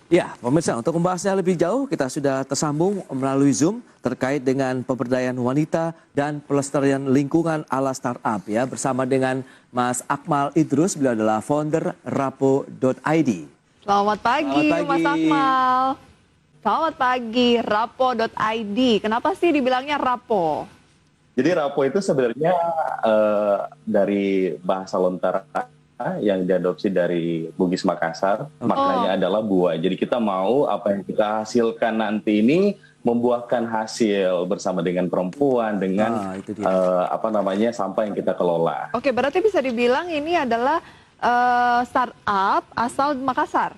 Ya, pemirsa, untuk membahasnya lebih jauh, kita sudah tersambung melalui Zoom terkait dengan pemberdayaan wanita dan pelestarian lingkungan ala startup ya, bersama dengan Mas Akmal Idrus, beliau adalah founder rapo.id. Selamat Selamat pagi, pagi. Mas Akmal. Selamat pagi, rapo.id. Kenapa sih dibilangnya rapo? Jadi rapo itu sebenarnya dari bahasa Lontara yang diadopsi dari Bugis Makassar, maknanya adalah buah. Jadi kita mau apa yang kita hasilkan nanti ini membuahkan hasil bersama dengan perempuan, dengan Itu dia. sampah yang kita kelola. Oke, berarti bisa dibilang ini adalah startup asal Makassar.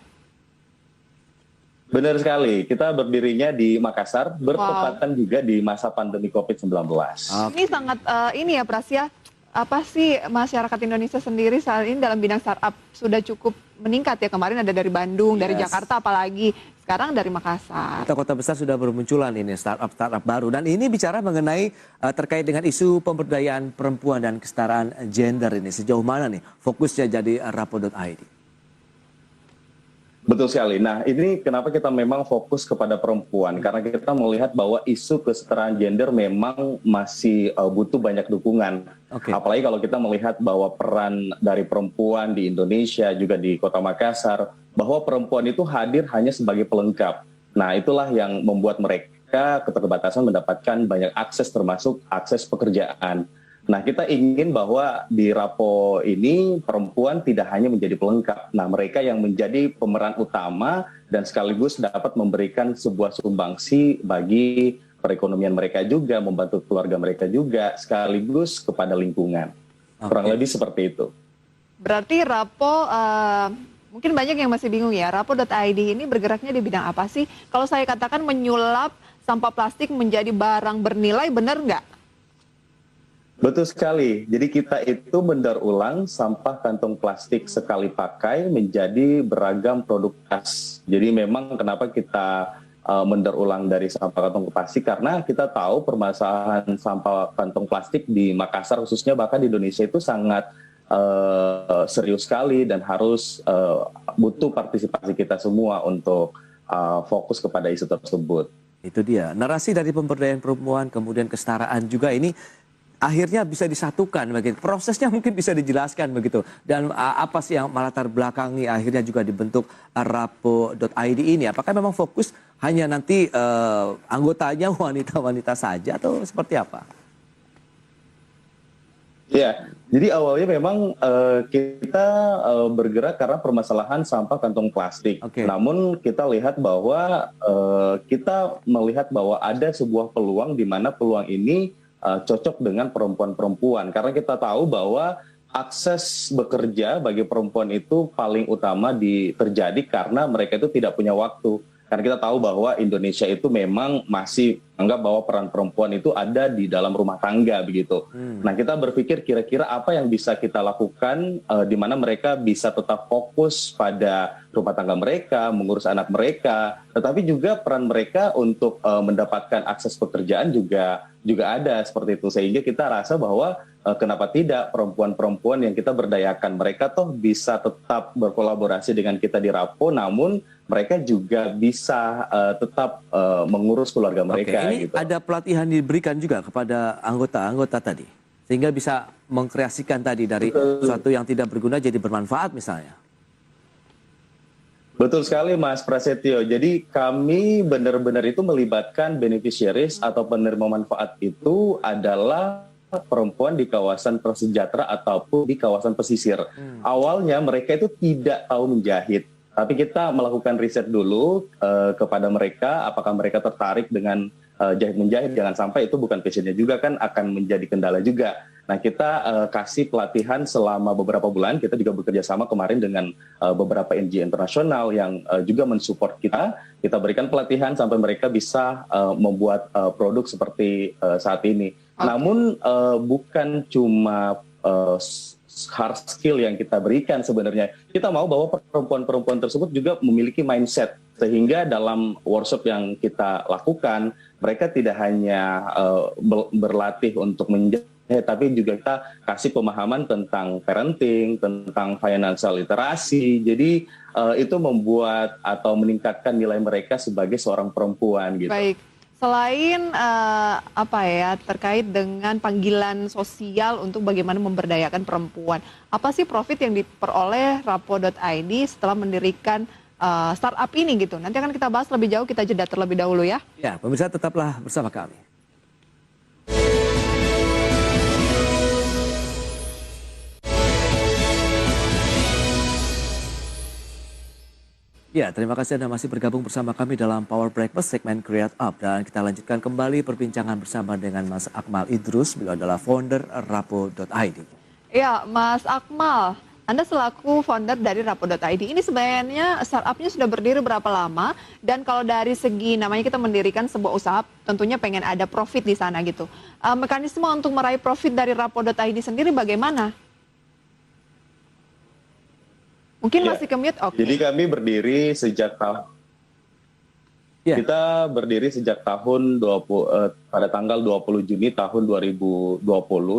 Benar sekali, kita berdirinya di Makassar, bertepatan juga di masa pandemi COVID-19. Ini sangat ini ya Pras ya, apa sih masyarakat Indonesia sendiri saat ini dalam bidang startup sudah cukup meningkat ya. Kemarin ada dari Bandung, dari Jakarta apalagi, sekarang dari Makassar. Kota-kota besar sudah bermunculan ini startup baru, dan ini bicara mengenai terkait dengan isu pemberdayaan perempuan dan kesetaraan gender ini. Sejauh mana nih fokusnya jadi rapo.id? Betul sekali. Nah, ini kenapa kita memang fokus kepada perempuan, karena kita melihat bahwa isu kesetaraan gender memang masih butuh banyak dukungan. Apalagi kalau kita melihat bahwa peran dari perempuan di Indonesia, juga di Kota Makassar, bahwa perempuan itu hadir hanya sebagai pelengkap. Nah, itulah yang membuat mereka keterbatasan mendapatkan banyak akses, termasuk akses pekerjaan. Nah, kita ingin bahwa di Rapo ini perempuan tidak hanya menjadi pelengkap. Nah, mereka yang menjadi pemeran utama dan sekaligus dapat memberikan sebuah sumbangsi bagi perekonomian mereka juga, membantu keluarga mereka juga, sekaligus kepada lingkungan. Kurang lebih seperti itu. Berarti Rapo, mungkin banyak yang masih bingung ya, rapo.id ini bergeraknya di bidang apa sih? Kalau saya katakan menyulap sampah plastik menjadi barang bernilai, benar nggak? Betul sekali. Jadi kita itu mendaur ulang sampah kantong plastik sekali pakai menjadi beragam produk tas. Jadi memang kenapa kita mendaur ulang dari sampah kantong plastik, karena kita tahu permasalahan sampah kantong plastik di Makassar khususnya, bahkan di Indonesia itu sangat serius sekali dan harus butuh partisipasi kita semua untuk fokus kepada isu tersebut. Itu dia. Narasi dari pemberdayaan perempuan kemudian kesetaraan juga ini akhirnya bisa disatukan begitu. Prosesnya mungkin bisa dijelaskan begitu. Dan apa sih yang melatar belakangi akhirnya juga dibentuk rapo.id ini? Apakah memang fokus hanya nanti anggotanya wanita-wanita saja atau seperti apa? Ya, jadi awalnya memang kita bergerak karena permasalahan sampah kantong plastik. Namun kita lihat bahwa kita melihat bahwa ada sebuah peluang di mana peluang ini cocok dengan perempuan-perempuan, karena kita tahu bahwa akses bekerja bagi perempuan itu paling utama terjadi karena mereka itu tidak punya waktu. Karena kita tahu bahwa Indonesia itu memang masih anggap bahwa peran perempuan itu ada di dalam rumah tangga begitu. Nah, kita berpikir kira-kira apa yang bisa kita lakukan di mana mereka bisa tetap fokus pada rumah tangga mereka, mengurus anak mereka, tetapi juga peran mereka untuk mendapatkan akses pekerjaan juga ada seperti itu. Sehingga kita rasa bahwa kenapa tidak perempuan-perempuan yang kita berdayakan, mereka toh bisa tetap berkolaborasi dengan kita di Rapo, namun mereka juga bisa tetap mengurus keluarga mereka. Ini gitu. ada pelatihan diberikan juga kepada anggota-anggota tadi, sehingga bisa mengkreasikan tadi dari sesuatu yang tidak berguna jadi bermanfaat misalnya. Betul sekali Mas Prasetyo. Jadi kami benar-benar itu melibatkan beneficiaries atau penerima manfaat itu adalah perempuan di kawasan prasejahtera ataupun di kawasan pesisir. Awalnya mereka itu tidak tahu menjahit. Tapi kita melakukan riset dulu kepada mereka, apakah mereka tertarik dengan jahit-menjahit, jangan sampai itu bukan passionnya juga kan akan menjadi kendala juga. Nah, kita kasih pelatihan selama beberapa bulan, kita juga bekerja sama kemarin dengan beberapa NGO internasional yang juga mensupport kita. Kita berikan pelatihan sampai mereka bisa membuat produk seperti saat ini. Namun bukan cuma hard skill yang kita berikan sebenarnya. Kita mau bahwa perempuan-perempuan tersebut juga memiliki mindset, sehingga dalam workshop yang kita lakukan, mereka tidak hanya berlatih untuk menjahit tapi juga kita kasih pemahaman tentang parenting, tentang financial literasi. Jadi itu membuat atau meningkatkan nilai mereka sebagai seorang perempuan gitu. Baik. Selain apa ya terkait dengan panggilan sosial untuk bagaimana memberdayakan perempuan, apa sih profit yang diperoleh Rapo.id setelah mendirikan startup ini gitu? Nanti akan kita bahas lebih jauh, kita jeda terlebih dahulu ya. Ya, pemirsa tetaplah bersama kami. Ya, terima kasih Anda masih bergabung bersama kami dalam Power Breakfast segmen Create Up. Dan kita lanjutkan kembali perbincangan bersama dengan Mas Akmal Idrus. Beliau adalah founder Rapo.id. Ya, Mas Akmal, Anda selaku founder dari Rapo.id, ini sebenarnya startupnya sudah berdiri berapa lama? Dan kalau dari segi namanya kita mendirikan sebuah usaha, tentunya pengen ada profit di sana gitu. Mekanisme untuk meraih profit dari Rapo.id sendiri bagaimana? Mungkin masih ke-mute? Oke. Jadi kami berdiri sejak kita berdiri sejak tahun pada tanggal 20 Juni tahun 2020.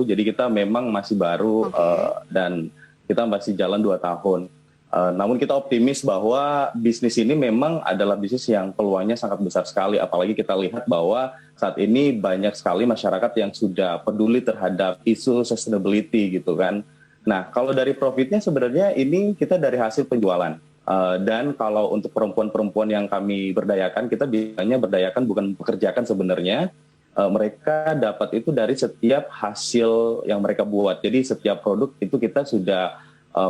Jadi kita memang masih baru dan kita masih jalan 2 tahun. Namun kita optimis bahwa bisnis ini memang adalah bisnis yang peluangnya sangat besar sekali. Apalagi kita lihat bahwa saat ini banyak sekali masyarakat yang sudah peduli terhadap isu sustainability gitu kan. Nah, kalau dari profitnya sebenarnya ini kita dari hasil penjualan. Dan kalau untuk perempuan-perempuan yang kami berdayakan, kita biasanya berdayakan bukan pekerjakan sebenarnya. Mereka dapat itu dari setiap hasil yang mereka buat. Jadi setiap produk itu kita sudah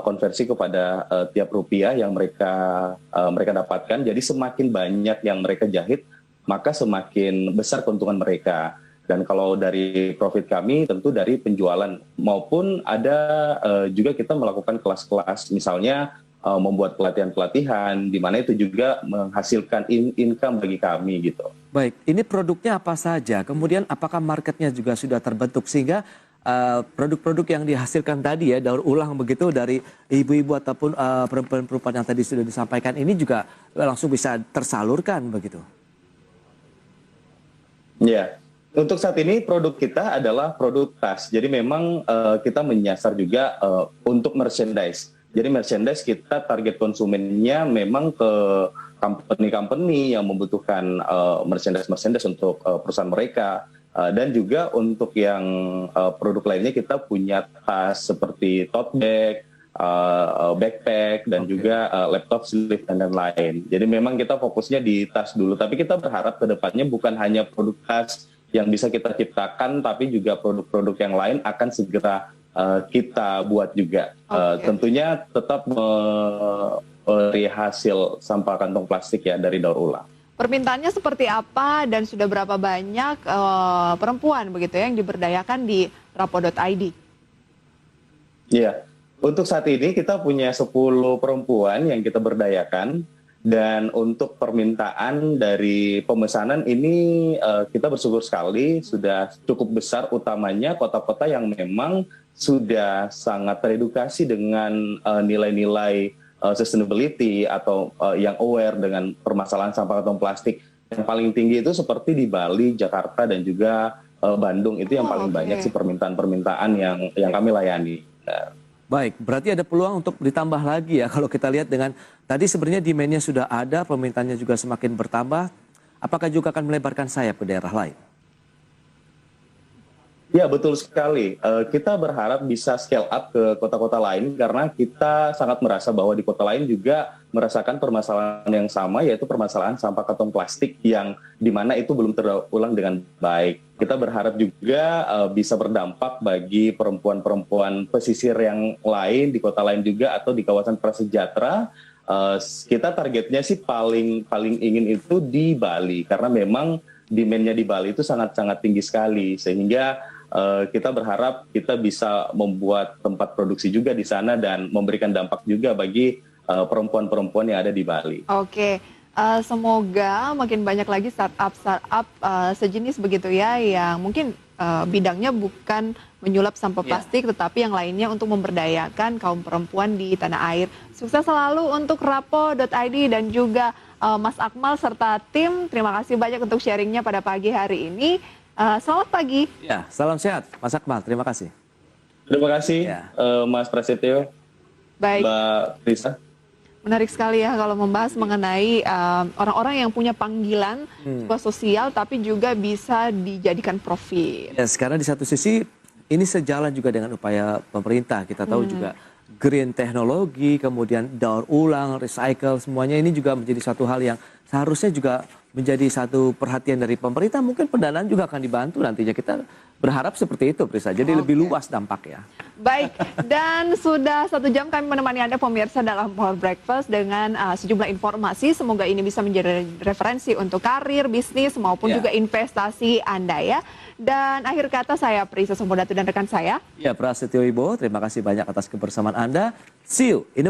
konversi kepada tiap rupiah yang mereka dapatkan. Jadi semakin banyak yang mereka jahit, maka semakin besar keuntungan mereka. Dan kalau dari profit kami tentu dari penjualan maupun ada juga kita melakukan kelas-kelas misalnya membuat pelatihan-pelatihan di mana itu juga menghasilkan income bagi kami gitu. Baik, ini produknya apa saja? Kemudian apakah marketnya juga sudah terbentuk sehingga produk-produk yang dihasilkan tadi ya daur ulang begitu dari ibu-ibu ataupun perempuan-perempuan yang tadi sudah disampaikan ini juga langsung bisa tersalurkan begitu? Ya. Untuk saat ini produk kita adalah produk tas. Jadi memang kita menyasar juga untuk merchandise. Jadi merchandise kita target konsumennya memang ke company-company yang membutuhkan merchandise untuk perusahaan mereka. Dan juga untuk yang produk lainnya kita punya tas seperti tote bag, backpack, dan juga laptop sleeve dan lain-lain. Jadi memang kita fokusnya di tas dulu. Tapi kita berharap ke depannya bukan hanya produk tas yang bisa kita ciptakan, tapi juga produk-produk yang lain akan segera kita buat juga. Tentunya tetap dari hasil sampah kantong plastik ya dari daur ulang. Permintaannya seperti apa dan sudah berapa banyak perempuan begitu ya yang diberdayakan di Rapo.id? Iya, untuk saat ini kita punya 10 perempuan yang kita berdayakan. Dan untuk permintaan dari pemesanan ini kita bersyukur sekali sudah cukup besar, utamanya kota-kota yang memang sudah sangat teredukasi dengan nilai-nilai sustainability atau yang aware dengan permasalahan sampah kantong plastik. Yang paling tinggi itu seperti di Bali, Jakarta, dan juga Bandung. Itu yang paling banyak sih permintaan-permintaan yang kami layani. Baik, berarti ada peluang untuk ditambah lagi ya kalau kita lihat dengan tadi sebenarnya demand-nya sudah ada, permintaannya juga semakin bertambah. Apakah juga akan melebarkan sayap ke daerah lain? Ya, betul sekali. Kita berharap bisa scale up ke kota-kota lain karena kita sangat merasa bahwa di kota lain juga merasakan permasalahan yang sama, yaitu permasalahan sampah kantong plastik yang dimana itu belum terulang dengan baik. Kita berharap juga bisa berdampak bagi perempuan-perempuan pesisir yang lain, di kota lain juga, atau di kawasan prasejahtera. Kita targetnya sih paling ingin itu di Bali, karena memang demand-nya di Bali itu sangat-sangat tinggi sekali, sehingga kita berharap kita bisa membuat tempat produksi juga di sana dan memberikan dampak juga bagi perempuan-perempuan yang ada di Bali. Oke, semoga makin banyak lagi startup sejenis begitu ya, yang mungkin bidangnya bukan menyulap sampah plastik, tetapi yang lainnya untuk memberdayakan kaum perempuan di tanah air. Sukses selalu untuk Rapo.id dan juga Mas Akmal serta tim. Terima kasih banyak untuk sharingnya pada pagi hari ini. Selamat pagi. Ya, salam sehat Mas Akmal, terima kasih. Terima kasih Ya. Mas Prasetyo, Baik. Mbak Risa. Menarik sekali ya kalau membahas mengenai orang-orang yang punya panggilan sebuah sosial tapi juga bisa dijadikan profit. Ya, sekarang di satu sisi ini sejalan juga dengan upaya pemerintah. Kita tahu juga green teknologi, kemudian daur ulang, recycle, semuanya ini juga menjadi satu hal yang seharusnya juga menjadi satu perhatian dari pemerintah. Mungkin pendanaan juga akan dibantu nantinya. Kita berharap seperti itu, Prisa. Jadi lebih luas dampaknya. Baik, dan sudah 1 jam kami menemani Anda pemirsa dalam Power Breakfast dengan sejumlah informasi. Semoga ini bisa menjadi referensi untuk karir, bisnis, maupun juga investasi Anda ya. Dan akhir kata saya Prisa Sempodatu dan rekan saya. Ya, Prasetyo Ibo, terima kasih banyak atas kebersamaan Anda. See you in the